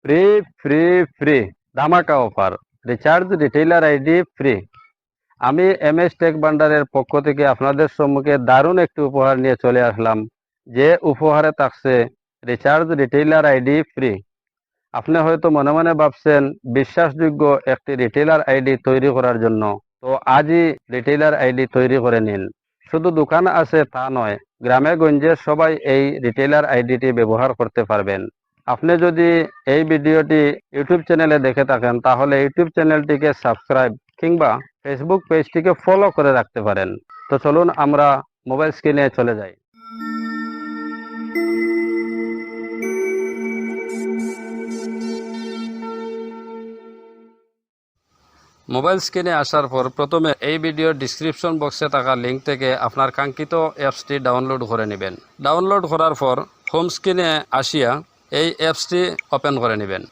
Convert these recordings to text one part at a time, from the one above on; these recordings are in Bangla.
ফ্রি ফ্রি ফ্রি ধামাকা offer, recharge retailer ID free. আমি এমএস টেক ভান্ডারের পক্ষ থেকে আপনাদের সম্মুখে দারুণ একটি উপহার নিয়ে চলে আসলাম। যে উপহারে থাকছে রিচার্জ রিটেইলার আইডি ফ্রি। আপনি হয়তো মনে মনে ভাবছেন বিশ্বাসযোগ্য একটি রিটেইলার আইডি তৈরি করার জন্য, তো আজই রিটেইলার আইডি তৈরি করে নিন। শুধু দোকান আছে তা নয়, গ্রামে গঞ্জে সবাই এই রিটেইলার আইডিটি ব্যবহার করতে পারবেন। আপনি যদি এই ভিডিওটি ইউটিউব চ্যানেলে দেখে থাকেন তাহলে ইউটিউব চ্যানেলটিকে সাবস্ক্রাইব কিংবা ফেসবুক পেজটিকে ফলো করে রাখতে পারেন। তো চলুন আমরা মোবাইল স্ক্রিনে চলে যাই। মোবাইল স্ক্রিনে আসার পর প্রথমে এই ভিডিওর ডিসক্রিপশন বক্সে থাকা লিঙ্ক থেকে আপনার কাঙ্ক্ষিত অ্যাপসটি ডাউনলোড করে নেবেন। ডাউনলোড করার পর হোম স্ক্রিনে আসিয়া এই অ্যাপসটি ওপেন করে নেবেন।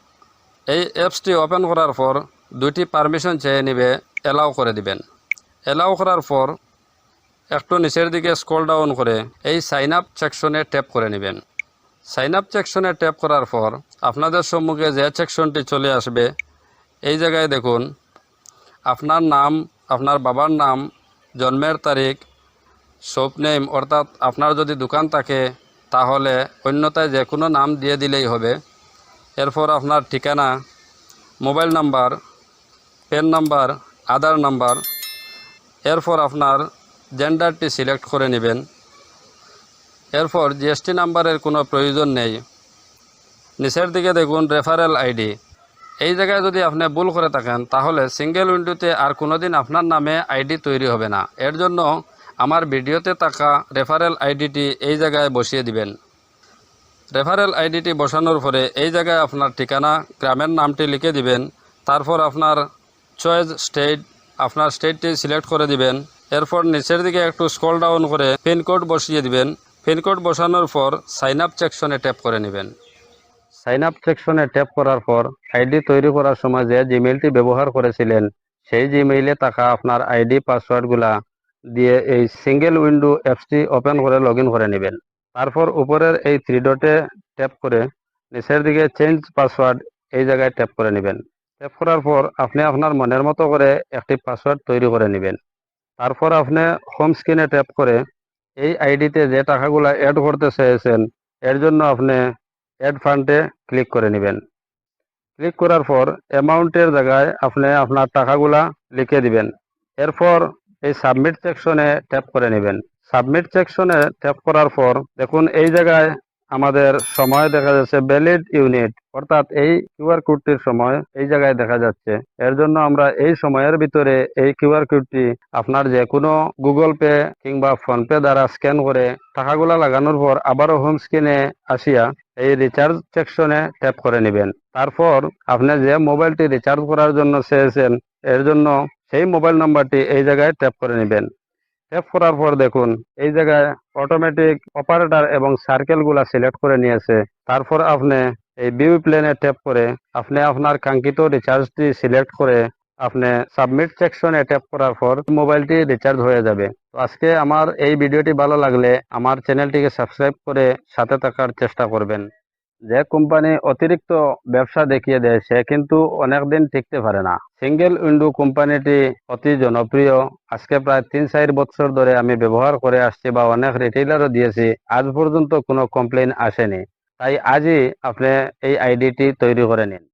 এই অ্যাপসটি ওপেন করার পর দুটি পারমিশন চেয়ে নেবে, অ্যালাউ করে দিবেন। অ্যালাউ করার পর একটু নিচের দিকে স্ক্রল ডাউন করে এই সাইন আপ সেকশনে ট্যাপ করে নেবেন। সাইন আপ সেকশনে ট্যাপ করার পর আপনাদের সম্মুখে যে সেকশনটি চলে আসবে, এই জায়গায় দেখুন আপনার নাম, আপনার বাবার নাম, জন্মের তারিখ, শপ নেম অর্থাৎ আপনার যদি দোকান থাকে তাহলে অন্যথায় যে কোনো নাম দিয়ে দিলেই হবে। এরপর আপনার ঠিকানা, মোবাইল নাম্বার, পেন নাম্বার, আধার নাম্বার। এরপর আপনার জেন্ডারটি সিলেক্ট করে নেবেন। এরপর জিএসটি নাম্বারের কোনো প্রয়োজন নেই। নিচের দিকে দেখুন রেফারেল আইডি। এই জায়গায় যদি আপনি ভুল করে থাকেন তাহলে সিঙ্গেল উইন্ডোতে আর কোনোদিন আপনার নামে আইডি তৈরি হবে না। এর জন্য আমার ভিডিওতে থাকা রেফারেল আইডিটি এই জায়গায় বসিয়ে দিবেন। রেফারেল আইডিটি বসানোর পরে এই জায়গায় আপনার ঠিকানা, গ্রামের নামটি লিখে দিবেন। তারপর আপনার চয়েস স্টেট, আপনার স্টেটটি সিলেক্ট করে দিবেন। এরপর নিচের দিকে একটু স্ক্রল ডাউন করে পিনকোড বসিয়ে দিবেন। পিনকোড বসানোর পর সাইন আপ সেকশনে ট্যাপ করে নেবেন। সাইন আপ সেকশনে ট্যাপ করার পর আইডি তৈরি করার সময় যে জিমেইলটি ব্যবহার করেছিলেন সেই জিমেইলে থাকা আপনার আইডি পাসওয়ার্ডগুলা দিয়ে এই সিঙ্গেল উইন্ডো অ্যাপসটি ওপেন করে লগ ইন করে নেবেন। তারপর উপরের এই থ্রি ডটে ট্যাপ করে নিচের দিকে চেঞ্জ পাসওয়ার্ড এই জায়গায় ট্যাপ করে নেবেন। ট্যাপ করার পর আপনি আপনার মনের মতো করে একটি পাসওয়ার্ড তৈরি করে নেবেন। তারপর আপনি হোম স্ক্রিনে ট্যাপ করে এই আইডিতে যে টাকাগুলা অ্যাড করতে চেয়েছেন এর জন্য আপনি অ্যাড ফান্ডে ক্লিক করে নেবেন। ক্লিক করার পর অ্যামাউন্টের জায়গায় আপনি আপনার টাকাগুলা লিখে দিবেন। এরপর এই সাবমিট সেকশনে ট্যাপ করে নেবেন। সাবমিট সেকশনে ট্যাপ করার পর দেখুন এই জায়গায় আমাদের সময় দেখা যাচ্ছে ভ্যালিড ইউনিট, অর্থাৎ এই কিউআর কোডটির সময় এই জায়গায় দেখা যাচ্ছে। এর জন্য আমরা এই সময়ের ভিতরে এই কিউআর কোডটি আপনার যে কোনো গুগল পে কিংবা ফোনপে দ্বারা স্ক্যান করে টাকাগুলা লাগানোর পর আবারও হোম স্ক্রিনে আসিয়া এই রিচার্জ সেকশনে ট্যাপ করে নেবেন। তারপর আপনি যে মোবাইলটি রিচার্জ করার জন্য চেয়েছেন এর জন্য সেই মোবাইল নাম্বারটি এই জায়গায় ট্যাপ করে নেবেন। ট্যাপ করার পর দেখুন এই জায়গায় অটোমেটিক অপারেটর এবং সার্কেলগুলা সিলেক্ট করে নিয়েছে। তারপর আপনি এই ভিউ প্ল্যানে ট্যাপ করে আপনি আপনার কাঙ্ক্ষিত রিচার্জটি সিলেক্ট করে আপনি সাবমিট সেকশনে ট্যাপ করার পর মোবাইলটি রিচার্জ হয়ে যাবে। তো আজকে আমার এই ভিডিওটি ভালো লাগলে আমার চ্যানেলটিকে সাবস্ক্রাইব করে সাথে থাকার চেষ্টা করবেন। যে কোম্পানি অতিরিক্ত ব্যবসা দেখিয়ে দেয় সে কিন্তু অনেকদিন টিকতে পারে না। সিঙ্গেল উইন্ডো কোম্পানিটি অতি জনপ্রিয়। আজকে প্রায় 3-4 বছর ধরে আমি ব্যবহার করে আসছি বা অনেক রিটেইলারও দিয়েছি, আজ পর্যন্ত কোনো কমপ্লেইন আসেনি। তাই আজই আপনি এই আইডিটি তৈরি করে নিন।